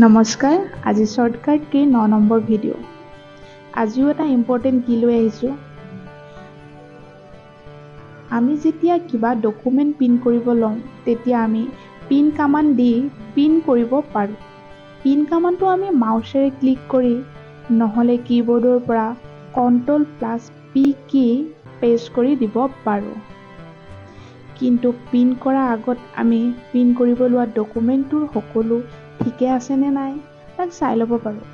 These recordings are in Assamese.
নমস্কাৰ আজি শৰ্টকাট কি 9 নম্বৰ ভিডিঅ' আজিও এটা ইম্পৰ্টেণ্ট কি লৈ আহিছোঁ আমি যেতিয়া কিবা ডকুমেণ্ট প্ৰিণ্ট কৰিব লওঁ তেতিয়া আমি প্ৰিণ্ট কমাণ্ড দি প্ৰিণ্ট কৰিব পাৰোঁ প্ৰিণ্ট কমাণ্ডটো আমি মাউচেৰে ক্লিক কৰি নহ'লে কিবৰ্ডৰ পৰা Ctrl+P কি প্ৰেছ কৰি দিব পাৰোঁ কিন্তু প্ৰিণ্ট কৰাৰ আগত আমি প্ৰিণ্ট কৰিব লোৱা ডকুমেণ্টটোৰ সকলো ঠিকে আছে নে নাই তাক চাই ল'ব পাৰোঁ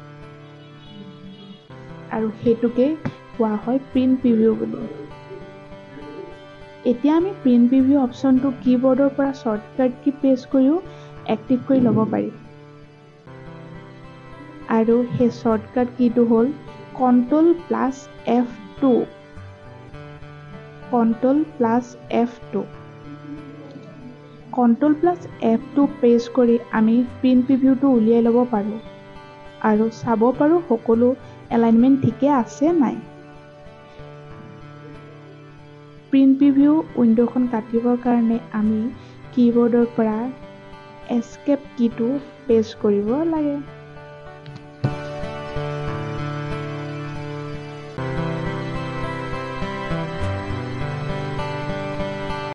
আৰু হেতুকে কোৱা হয় প্ৰিণ্ট প্ৰিভিউ বুলি এতিয়া আমি প্ৰিণ্ট প্ৰিভিউ অপচনটো কিবৰ্ডৰ পৰা শৰ্টকাট কি প্ৰেছ কৰিও এক্টিভ কৰি ল'ব পাৰি আৰু সেই শৰ্টকাট কিটো হ'ল Ctrl+F2 Ctrl+F2 প্ৰেছ কৰি আমি প্ৰিণ্ট প্ৰিভিউটো উলিয়াই ল'ব পাৰোঁ আৰু চাব পাৰোঁ সকলো এলাইনমেণ্ট ঠিকে আছে নাই প্ৰিণ্ট প্ৰিভিউ উইণ্ডোখন কাটিবৰ কাৰণে আমি কিবৰ্ডৰ পৰা এস্কেপ কিটো প্ৰেছ কৰিব লাগে